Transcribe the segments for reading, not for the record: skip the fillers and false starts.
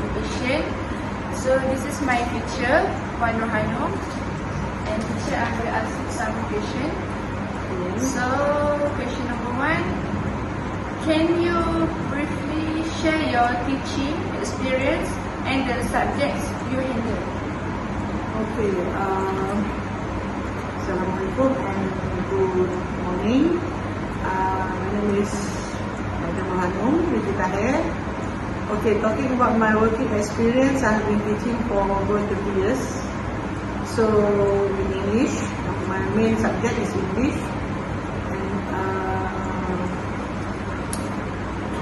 education. So this is my teacher, Puan Rohanum, and teacher I will ask you some question. So question number 1, can you briefly share your teaching experience and the subjects you handle? Okay, Assalamualaikum and good morning. My name is Binti. Okay, talking about my working experience, I have been teaching for over 30 years. So in English, my main subject is English.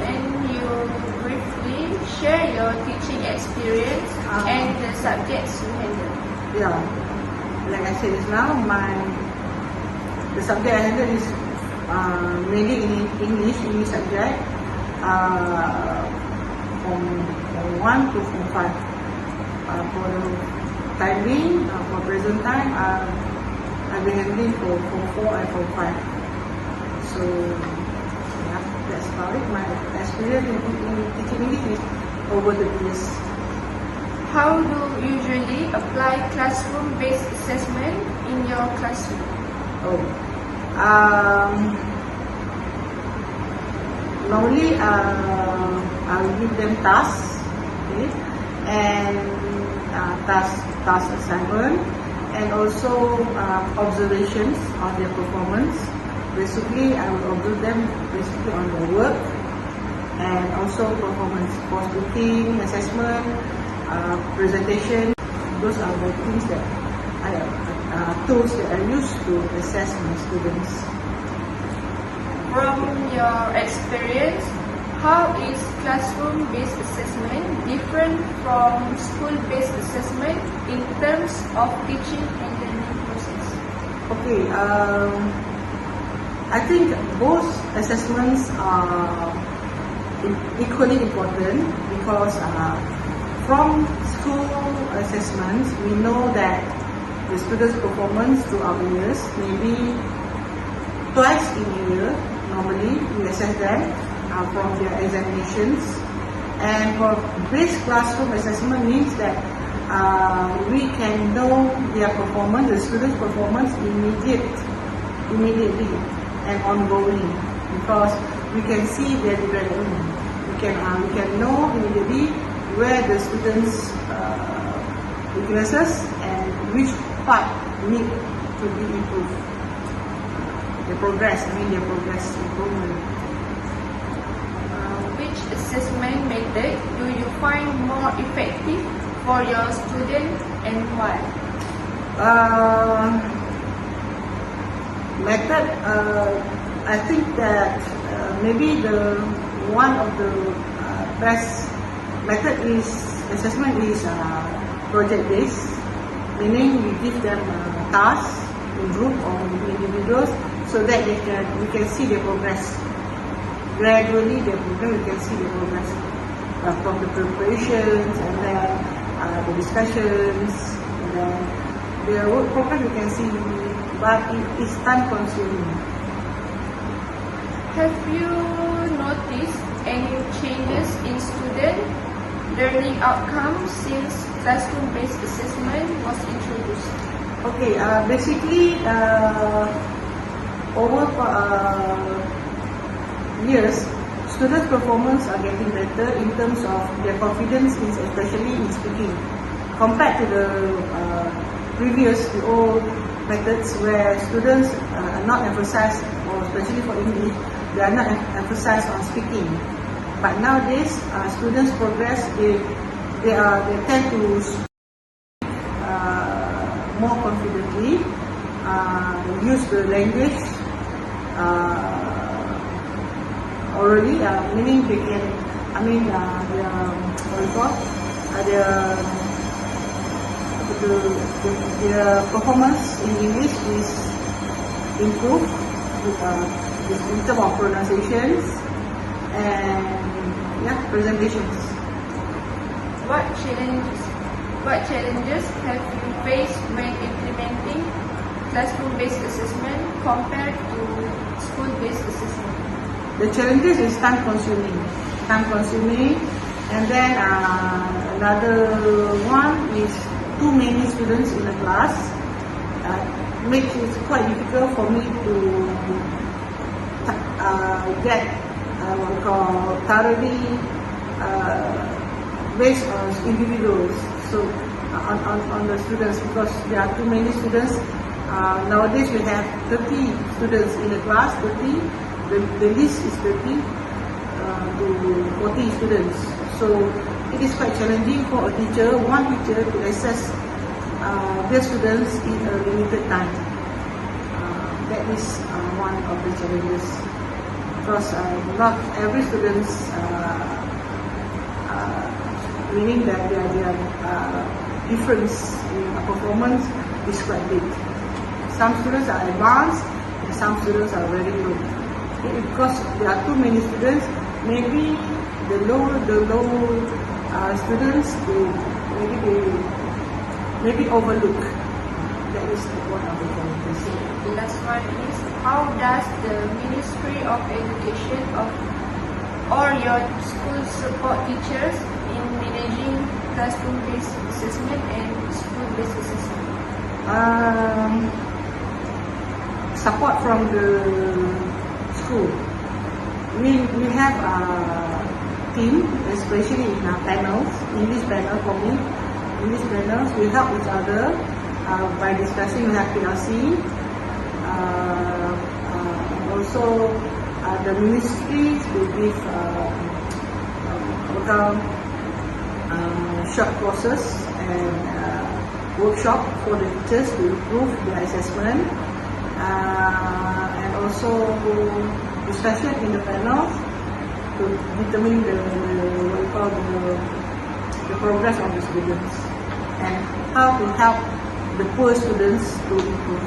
Can you briefly share your teaching experience and the subjects you handle? Yeah, like I said just now, the subject I handle is mainly in English subject, from 1 to form 5. For the time being, for present time, I've been handling for form 4 and form 5. So yeah, that's about it. My experience in teaching English is over the years. How do you usually apply classroom-based assessment in your classroom? Normally, I'll give them tasks, okay, and task assignment, and also observations on their performance. Basically, I will observe them basically on their work, and also performance, post-booking, assessment, presentation. Those are the things that tools that I use to assess my students. From your experience, how is classroom-based assessment different from school-based assessment in terms of teaching and learning process? Okay, I think both assessments are equally important because from school assessments, we know that the students' performance throughout the years, maybe twice in a year, normally we assess them from their examinations. And for this classroom assessment means that we can know their performance, the students' performance immediately and ongoing, because we can see their development. We can know immediately where the students' weaknesses and which part need to be improved. Their progress improvement. Which assessment method do you find more effective for your students and why? Method, I think that maybe one of the best method is assessment is project based, meaning we give them tasks in group or individuals so that we can see their progress. Gradually, we can see the progress from the preparations and then the discussions, and then their work progress we can see, but it is time consuming. Have you noticed any changes in student learning outcomes since classroom-based assessment was introduced? Okay, basically, over years, students' performance are getting better in terms of their confidence, especially in speaking, compared to the the old methods where students are not emphasized, or especially for English, they are not emphasized on speaking. But nowadays, students progress. They tend to speak more confidently, use the language orally, meaning they can. Their performance in English is improved in terms of pronunciations and presentations. What challenges have you faced when implementing classroom-based assessment compared to school-based assessment? The challenges is time consuming, And then another one is too many students in a class. Makes it quite difficult for me to get what we call thoroughly based on individuals. So on the students, because there are too many students. Nowadays we have 30 students in a class. 30. The list is 30 to 40 students. So it is quite challenging for a teacher, one teacher, to assess their students in a limited time. That is one of the challenges, because not every students, meaning that their difference in performance is quite big. Some students are advanced, and some students are very low. Because there are too many students, maybe the low students, maybe overlook. That is one of the challenges. The last one is, how does the Ministry of Education or your school support teachers in managing classroom-based assessment and school-based assessment? Support from the school. We have a team, especially in our panels, English panel for me. English panels, we help each other by discussing. We have PLC. Also, the ministries will give short courses and workshop for the teachers to improve their assessment. And also discussion in the panels to determine the progress of the students and how to help the poor students to improve.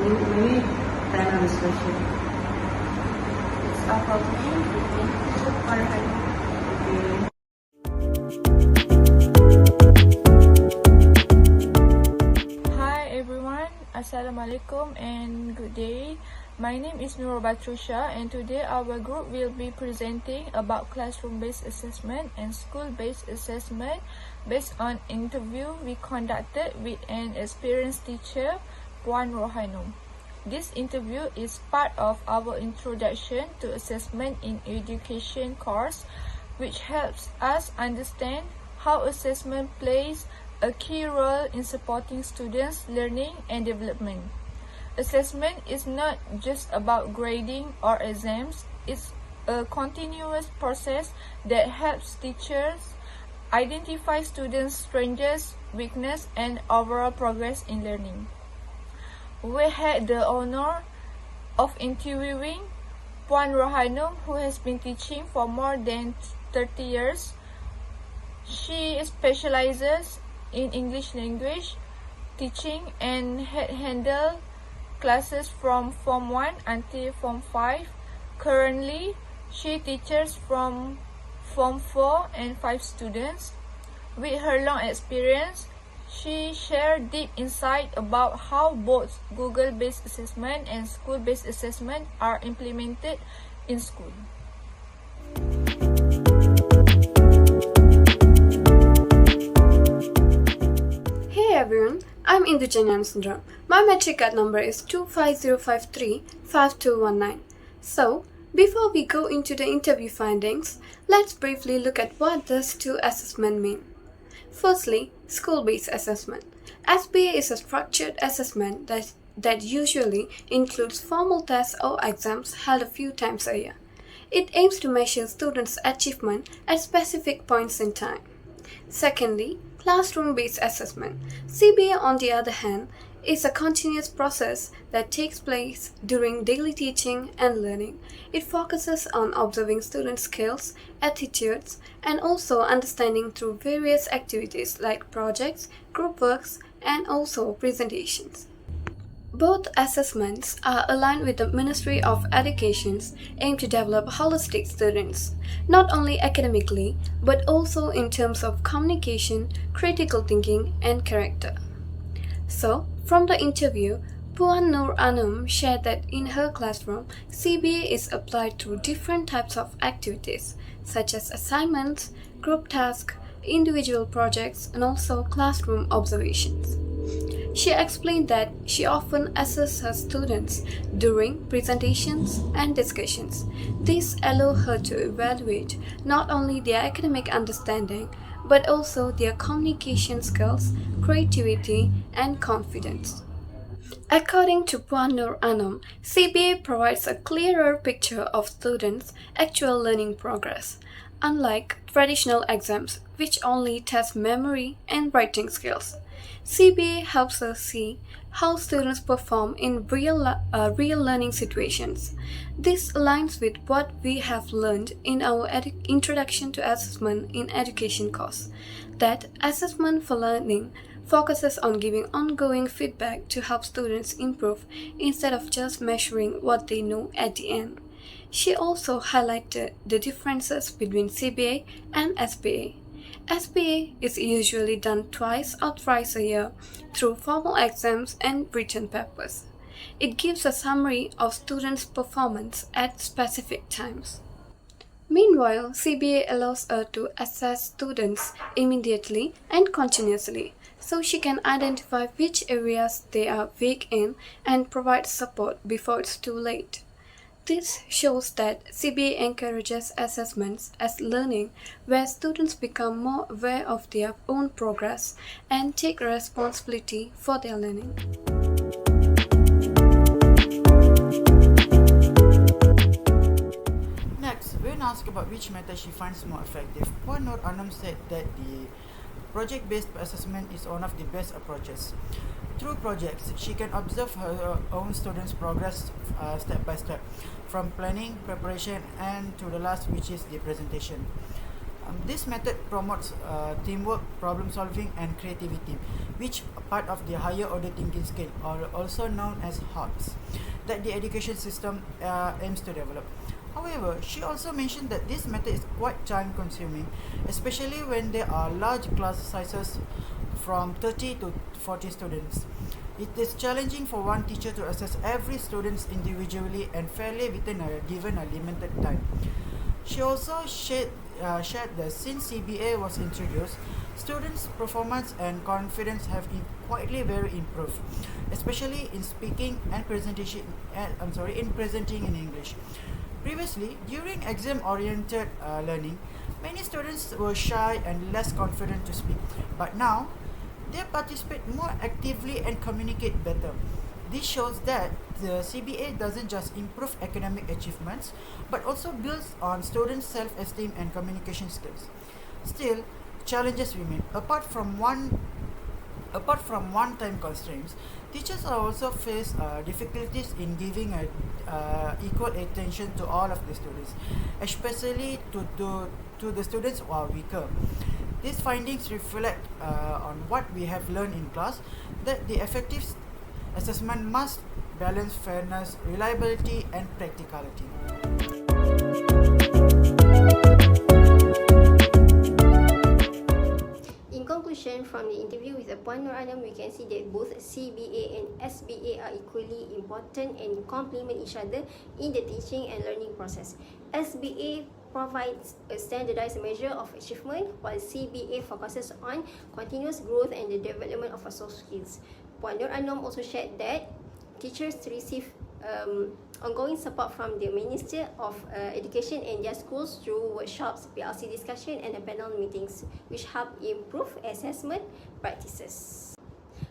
Many panel discussion. It's all for me. Okay. Assalamualaikum and good day. My name is Nurul Batrisyia, and today our group will be presenting about classroom-based assessment and school-based assessment based on interview we conducted with an experienced teacher, Puan Rohanum. This interview is part of our introduction to assessment in education course, which helps us understand how assessment plays a key role in supporting students' learning and development. Assessment is not just about grading or exams, it's a continuous process that helps teachers identify students' strengths, weaknesses, and overall progress in learning. We had the honor of interviewing Puan Rohanum, who has been teaching for more than 30 years. She specializes in English language teaching and had handled classes from Form 1 until Form 5. Currently, she teaches from Form 4 and 5 students. With her long experience, she shared deep insight about how both Google-based assessment and school-based assessment are implemented in school. Hey everyone, I'm Inthuja A. My metric card number is 250535219. So, before we go into the interview findings, let's briefly look at what does two assessment mean. Firstly, school-based assessment. SBA is a structured assessment that usually includes formal tests or exams held a few times a year. It aims to measure students' achievement at specific points in time. Secondly, classroom-based assessment. CBA, on the other hand, is a continuous process that takes place during daily teaching and learning. It focuses on observing students' skills, attitudes, and also understanding through various activities like projects, group works, and also presentations. Both assessments are aligned with the Ministry of Education's aim to develop holistic students, not only academically, but also in terms of communication, critical thinking, and character. So, from the interview, Puan Nur Anum shared that in her classroom, CBA is applied through different types of activities, such as assignments, group tasks, individual projects, and also classroom observations. She explained that she often assesses her students during presentations and discussions. This allows her to evaluate not only their academic understanding but also their communication skills, creativity, and confidence. According to Puan Nur Anum, CBA provides a clearer picture of students' actual learning progress, unlike traditional exams, which only test memory and writing skills. CBA helps us see how students perform in real learning situations. This aligns with what we have learned in our Introduction to Assessment in Education course, that assessment for learning focuses on giving ongoing feedback to help students improve instead of just measuring what they know at the end. She also highlighted the differences between CBA and SBA. SBA is usually done twice or thrice a year through formal exams and written papers. It gives a summary of students' performance at specific times. Meanwhile, CBA allows her to assess students immediately and continuously, so she can identify which areas they are weak in and provide support before it's too late. This shows that CBA encourages assessments as learning, where students become more aware of their own progress and take responsibility for their learning. Next, when asked about which method she finds more effective, Puan Nur Anum said that the project-based assessment is one of the best approaches. Through projects, she can observe her own students' progress step by step, from planning, preparation, and to the last, which is the presentation. This method promotes teamwork, problem solving, and creativity, which are part of the higher order thinking skill, or also known as HOTS, that the education system aims to develop. However, she also mentioned that this method is quite time consuming, especially when there are large class sizes from 30 to 40 students. It is challenging for one teacher to assess every student individually and fairly within a given limited time. She also shared that since CBA was introduced, students' performance and confidence have quietly very improved, especially in speaking and presenting in English. Previously, during exam-oriented learning, many students were shy and less confident to speak, but now they participate more actively and communicate better. This shows that the CBA doesn't just improve academic achievements, but also builds on students' self-esteem and communication skills. Still, challenges remain. Apart from one-time constraints, teachers are also face difficulties in giving equal attention to all of the students, especially to the students who are weaker. These findings reflect on what we have learned in class, that the effective assessment must balance fairness, reliability, and practicality. In conclusion, from the interview with Puan Nur Anum, we can see that both CBA and SBA are equally important and complement each other in the teaching and learning process. SBA provides a standardized measure of achievement, while CBA focuses on continuous growth and the development of soft skills. Puan Nur Anum also shared that teachers receive ongoing support from the Minister of Education and their schools through workshops, PLC discussion, and panel meetings, which help improve assessment practices.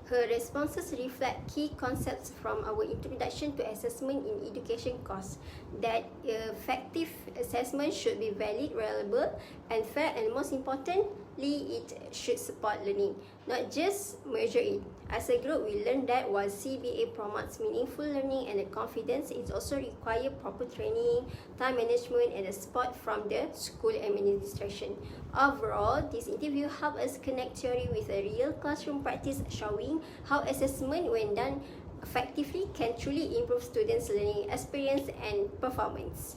Her responses reflect key concepts from our Introduction to Assessment in Education course, that effective assessment should be valid, reliable, and fair, and most importantly, it should support learning, not just measure it. As a group, we learned that while CBA promotes meaningful learning and confidence, it also requires proper training, time management, and support from the school administration. Overall, this interview helped us connect theory with a real classroom practice, showing how assessment, when done effectively, can truly improve students' learning experience and performance.